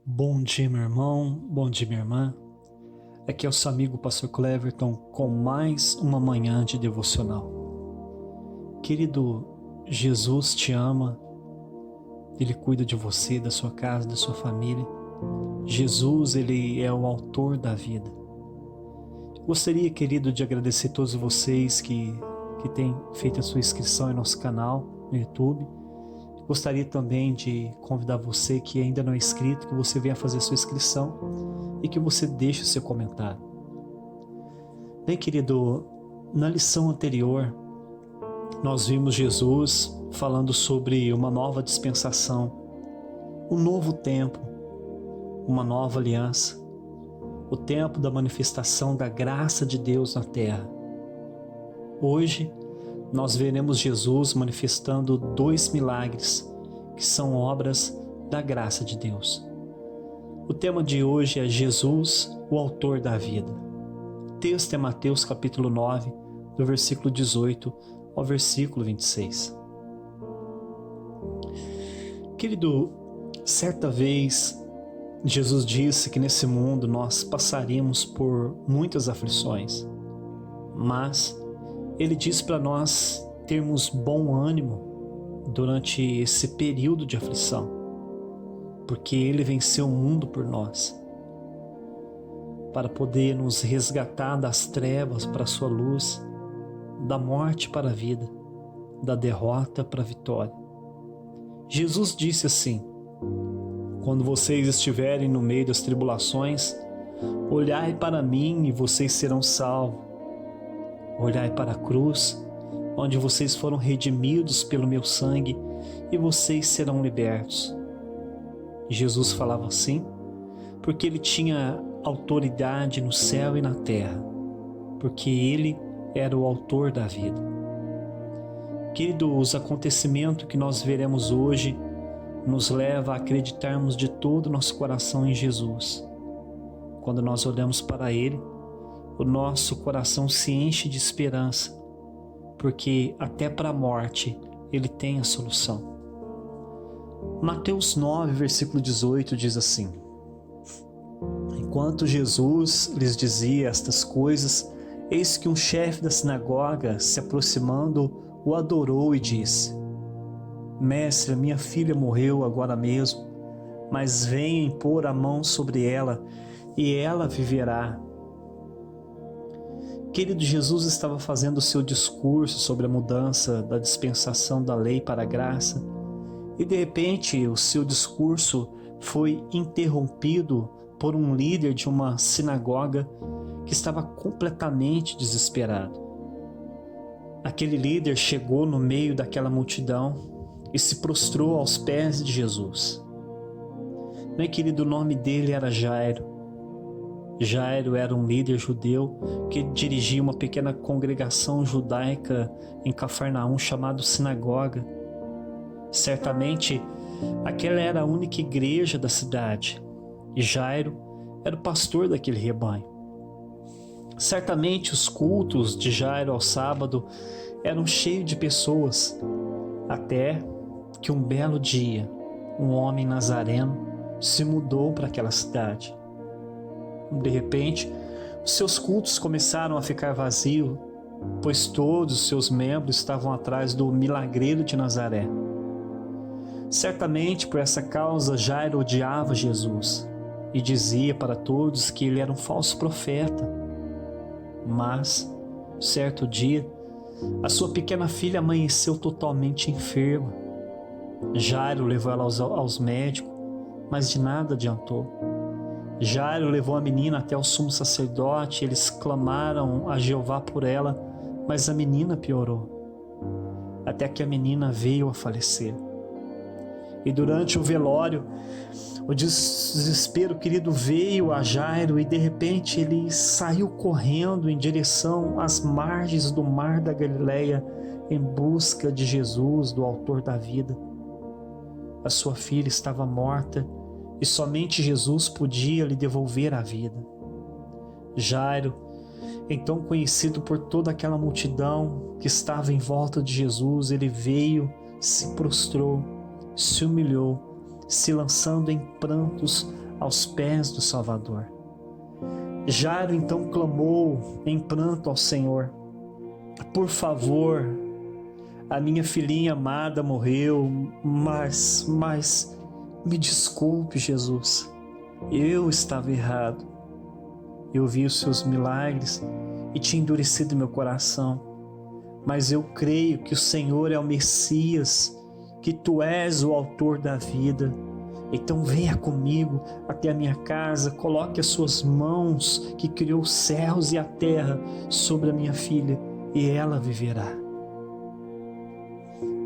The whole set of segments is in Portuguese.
Bom dia, meu irmão. Bom dia, minha irmã. Aqui é o seu amigo Pastor Cleverton com mais uma manhã de devocional. Querido, Jesus te ama. Ele cuida de você, da sua casa, da sua família. Jesus, Ele é o autor da vida. Gostaria, querido, de agradecer a todos vocês que têm feito a sua inscrição em nosso canal no YouTube. Gostaria também de convidar você que ainda não é inscrito, que você venha fazer sua inscrição e que você deixe o seu comentário. Bem, querido, na lição anterior, nós vimos Jesus falando sobre uma nova dispensação, um novo tempo, uma nova aliança, o tempo da manifestação da graça de Deus na terra. Hoje, nós veremos Jesus manifestando 2 milagres que são obras da graça de Deus. O tema de hoje é Jesus, o autor da vida. O texto é Mateus capítulo 9, do versículo 18 ao versículo 26. Querido, certa vez Jesus disse que nesse mundo nós passaríamos por muitas aflições, mas Ele diz para nós termos bom ânimo durante esse período de aflição, porque Ele venceu o mundo por nós, para poder nos resgatar das trevas para a sua luz, da morte para a vida, da derrota para a vitória. Jesus disse assim: quando vocês estiverem no meio das tribulações, olhai para mim e vocês serão salvos. Olhai para a cruz, onde vocês foram redimidos pelo meu sangue, e vocês serão libertos. Jesus falava assim, porque Ele tinha autoridade no céu e na terra, porque Ele era o autor da vida. Querido, os acontecimentos que nós veremos hoje nos leva a acreditarmos de todo o nosso coração em Jesus. Quando nós olhamos para Ele, o nosso coração se enche de esperança, porque até para a morte Ele tem a solução. Mateus 9, versículo 18 diz assim: enquanto Jesus lhes dizia estas coisas, eis que um chefe da sinagoga, se aproximando, o adorou e disse: Mestre, minha filha morreu agora mesmo, mas venha impor a mão sobre ela e ela viverá. Querido, Jesus estava fazendo o seu discurso sobre a mudança da dispensação da lei para a graça e de repente o seu discurso foi interrompido por um líder de uma sinagoga que estava completamente desesperado. Aquele líder chegou no meio daquela multidão e se prostrou aos pés de Jesus. Bem, querido, o nome dele era Jairo. Jairo era um líder judeu que dirigia uma pequena congregação judaica em Cafarnaum chamada sinagoga. Certamente, aquela era a única igreja da cidade e Jairo era o pastor daquele rebanho. Certamente os cultos de Jairo ao sábado eram cheios de pessoas, até que um belo dia um homem nazareno se mudou para aquela cidade. De repente, os seus cultos começaram a ficar vazios, pois todos os seus membros estavam atrás do milagreiro de Nazaré. Certamente por essa causa Jairo odiava Jesus e dizia para todos que ele era um falso profeta. Mas, certo dia, a sua pequena filha amanheceu totalmente enferma. Jairo levou ela aos médicos, mas de nada adiantou. Jairo levou a menina até o sumo sacerdote, eles clamaram a Jeová por ela, mas a menina piorou, até que a menina veio a falecer. E durante o velório, o desespero, querido, veio a Jairo e de repente ele saiu correndo em direção às margens do mar da Galileia em busca de Jesus, do autor da vida. A sua filha estava morta e somente Jesus podia lhe devolver a vida. Jairo, então conhecido por toda aquela multidão que estava em volta de Jesus, ele veio, se prostrou, se humilhou se lançando em prantos aos pés do Salvador. Jairo então clamou em pranto ao Senhor: por favor, a minha filhinha amada morreu, mas me desculpe, Jesus, eu estava errado. Eu vi os seus milagres e tinha endurecido meu coração, mas eu creio que o Senhor é o Messias, que tu és o autor da vida. Então venha comigo até a minha casa, coloque as suas mãos, que criou os céus e a terra, sobre a minha filha, e ela viverá.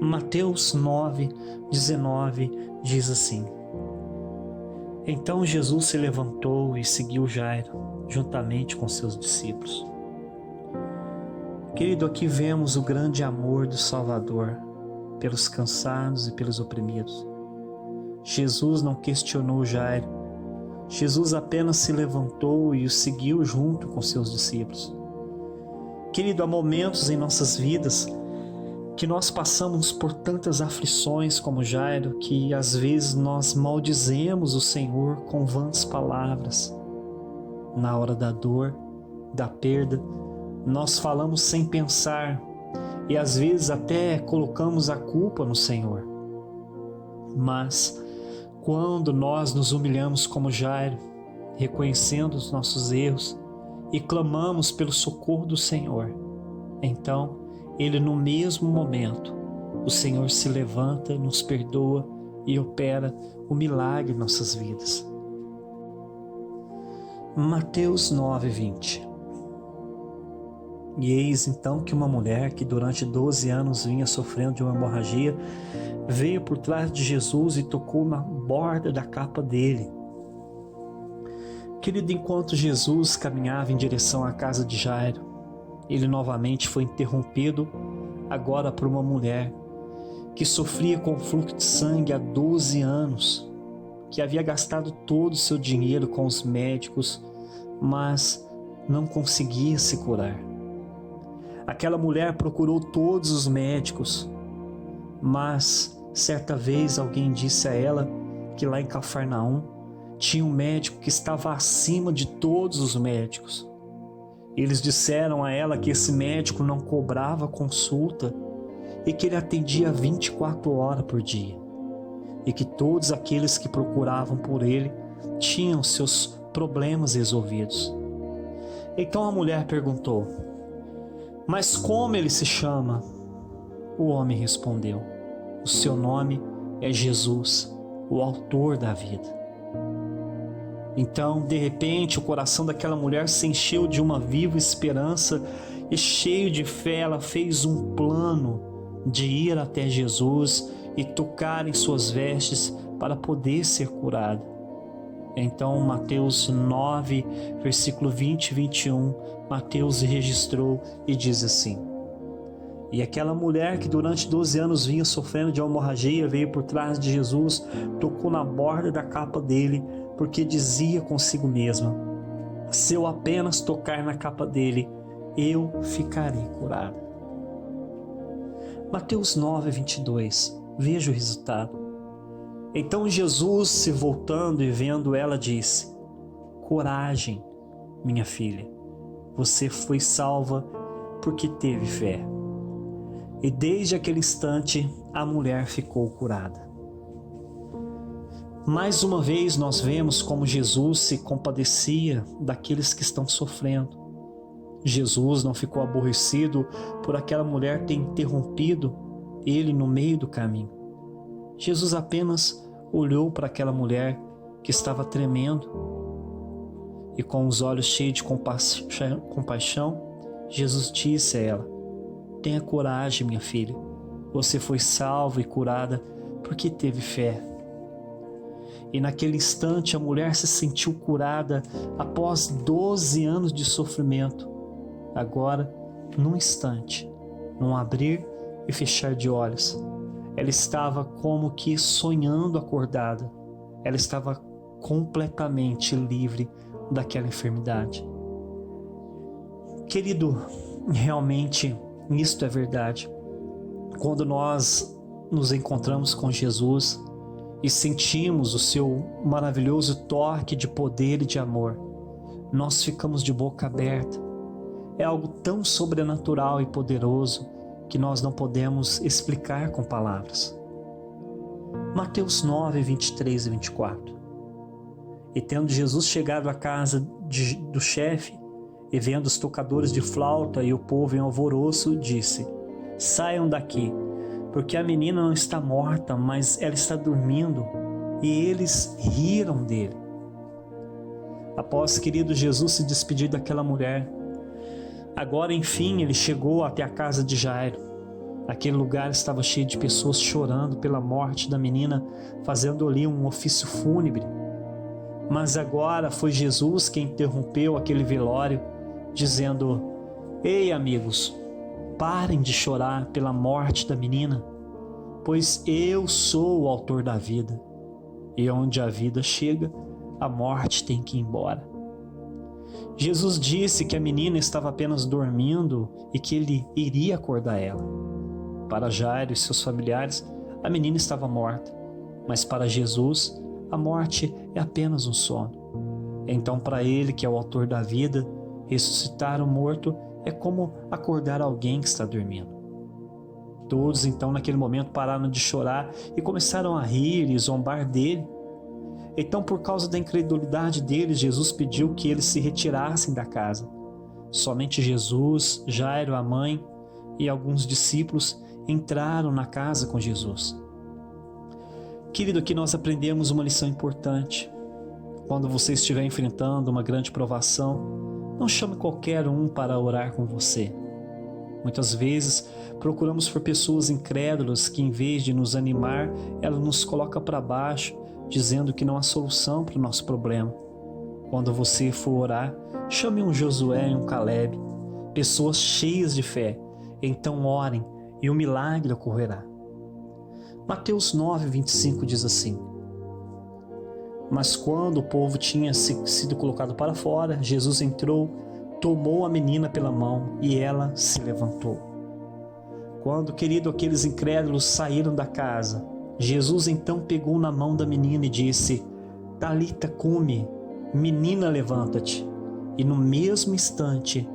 Mateus 9:19 diz assim: então Jesus se levantou e seguiu Jairo, juntamente com seus discípulos. Querido, aqui vemos o grande amor do Salvador pelos cansados e pelos oprimidos. Jesus não questionou Jairo. Jesus apenas se levantou e o seguiu junto com seus discípulos. Querido, há momentos em nossas vidas que nós passamos por tantas aflições como Jairo, que às vezes nós maldizemos o Senhor com vãs palavras. Na hora da dor, da perda, nós falamos sem pensar e às vezes até colocamos a culpa no Senhor. Mas quando nós nos humilhamos como Jairo, reconhecendo os nossos erros e clamamos pelo socorro do Senhor, então Ele, no mesmo momento, o Senhor se levanta, nos perdoa e opera o milagre em nossas vidas. Mateus 9:20. E eis então que uma mulher que durante 12 anos vinha sofrendo de uma hemorragia, veio por trás de Jesus e tocou na borda da capa dele. Querido, enquanto Jesus caminhava em direção à casa de Jairo, ele novamente foi interrompido, agora por uma mulher que sofria com fluxo de sangue há 12 anos, que havia gastado todo o seu dinheiro com os médicos, mas não conseguia se curar. Aquela mulher procurou todos os médicos, mas certa vez alguém disse a ela que lá em Cafarnaum tinha um médico que estava acima de todos os médicos. Eles disseram a ela que esse médico não cobrava consulta e que ele atendia 24 horas por dia, e que todos aqueles que procuravam por ele tinham seus problemas resolvidos. Então a mulher perguntou: mas como ele se chama? O homem respondeu: o seu nome é Jesus, o autor da vida. Então, de repente, o coração daquela mulher se encheu de uma viva esperança e, cheio de fé, ela fez um plano de ir até Jesus e tocar em suas vestes para poder ser curada. Então, Mateus 9, versículo 20 e 21, Mateus registrou e diz assim: e aquela mulher que durante 12 anos vinha sofrendo de uma hemorragia veio por trás de Jesus, tocou na borda da capa dele, porque dizia consigo mesma: se eu apenas tocar na capa dele, eu ficarei curada. Mateus 9, 22, veja o resultado. Então Jesus, se voltando e vendo ela, disse: coragem, minha filha, você foi salva porque teve fé. E desde aquele instante a mulher ficou curada. Mais uma vez nós vemos como Jesus se compadecia daqueles que estão sofrendo. Jesus não ficou aborrecido por aquela mulher ter interrompido ele no meio do caminho. Jesus apenas olhou para aquela mulher que estava tremendo e, com os olhos cheios de compaixão, Jesus disse a ela: tenha coragem, minha filha, você foi salva e curada porque teve fé. E naquele instante a mulher se sentiu curada após 12 anos de sofrimento. Agora, num instante, num abrir e fechar de olhos, ela estava como que sonhando acordada. Ela estava completamente livre daquela enfermidade. Querido, realmente isto é verdade. Quando nós nos encontramos com Jesus e sentimos o seu maravilhoso toque de poder e de amor, nós ficamos de boca aberta. É algo tão sobrenatural e poderoso que nós não podemos explicar com palavras. Mateus 9, 23 e 24. E tendo Jesus chegado à casa do chefe, e vendo os tocadores de flauta e o povo em alvoroço, disse: saiam daqui, porque a menina não está morta, mas ela está dormindo. E eles riram dele. Após, querido, Jesus se despedir daquela mulher, agora enfim ele chegou até a casa de Jairo. Aquele lugar estava cheio de pessoas chorando pela morte da menina, fazendo ali um ofício fúnebre. Mas agora foi Jesus quem interrompeu aquele velório, dizendo: ei, amigos, parem de chorar pela morte da menina, pois eu sou o autor da vida, e onde a vida chega, a morte tem que ir embora. Jesus disse que a menina estava apenas dormindo e que ele iria acordar ela. Para Jairo e seus familiares, a menina estava morta, mas para Jesus, a morte é apenas um sono. Então, para ele, que é o autor da vida, ressuscitar o morto é como acordar alguém que está dormindo. Todos, então, naquele momento, pararam de chorar e começaram a rir e zombar dele. Então, por causa da incredulidade deles, Jesus pediu que eles se retirassem da casa. Somente Jesus, Jairo, a mãe e alguns discípulos entraram na casa com Jesus. Querido, aqui nós aprendemos uma lição importante. Quando você estiver enfrentando uma grande provação, não chame qualquer um para orar com você. Muitas vezes procuramos por pessoas incrédulas que, em vez de nos animar, ela nos coloca para baixo, dizendo que não há solução para o nosso problema. Quando você for orar, chame um Josué e um Caleb, pessoas cheias de fé. Então orem e o milagre ocorrerá. Mateus 9, 25 diz assim: mas quando o povo tinha sido colocado para fora, Jesus entrou, tomou a menina pela mão e ela se levantou. Quando, querido, aqueles incrédulos saíram da casa, Jesus então pegou na mão da menina e disse: Talita cumi, menina, levanta-te. E no mesmo instante,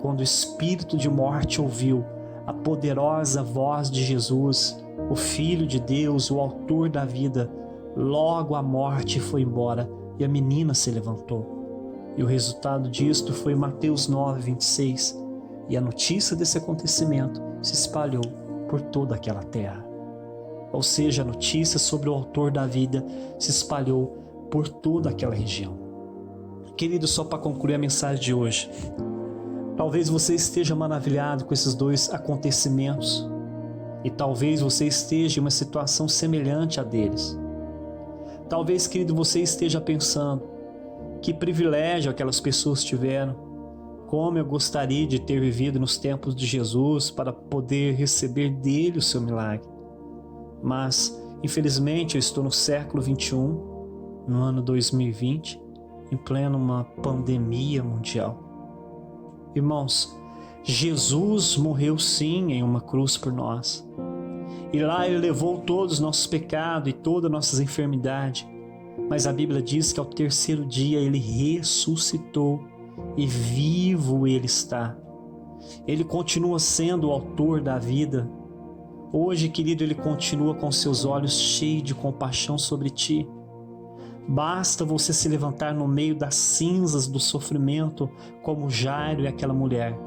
quando o espírito de morte ouviu a poderosa voz de Jesus, o Filho de Deus, o autor da vida, logo a morte foi embora e a menina se levantou. E o resultado disto foi Mateus 9, 26. E a notícia desse acontecimento se espalhou por toda aquela terra. Ou seja, a notícia sobre o autor da vida se espalhou por toda aquela região. Querido, só para concluir a mensagem de hoje, talvez você esteja maravilhado com esses dois acontecimentos e talvez você esteja em uma situação semelhante a deles. Talvez, querido, você esteja pensando: que privilégio aquelas pessoas tiveram, como eu gostaria de ter vivido nos tempos de Jesus para poder receber dele o seu milagre. Mas, infelizmente, eu estou no século 21, no ano 2020, em plena uma pandemia mundial. Irmãos, Jesus morreu sim em uma cruz por nós. E lá ele levou todos os nossos pecados e todas as nossas enfermidades. Mas a Bíblia diz que ao terceiro dia ele ressuscitou e vivo ele está. Ele continua sendo o autor da vida. Hoje, querido, ele continua com seus olhos cheios de compaixão sobre ti. Basta você se levantar no meio das cinzas do sofrimento, como Jairo e aquela mulher,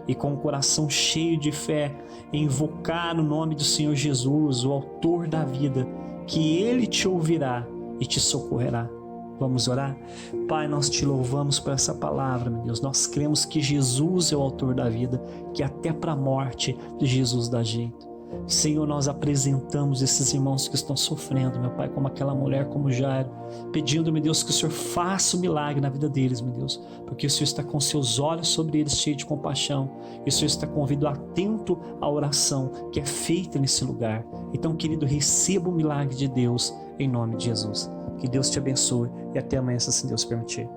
e com o coração cheio de fé, invocar o nome do Senhor Jesus, o autor da vida, que ele te ouvirá e te socorrerá. Vamos orar? Pai, nós te louvamos por essa palavra, meu Deus. Nós cremos que Jesus é o autor da vida, que até para a morte Jesus dá jeito. Senhor, nós apresentamos esses irmãos que estão sofrendo, meu Pai, como aquela mulher, como Jairo, pedindo, meu Deus, que o Senhor faça o milagre na vida deles, meu Deus, porque o Senhor está com seus olhos sobre eles, cheio de compaixão, e o Senhor está com o ouvido atento à oração que é feita nesse lugar. Então, querido, receba o milagre de Deus, em nome de Jesus. Que Deus te abençoe e até amanhã, se assim Deus permitir.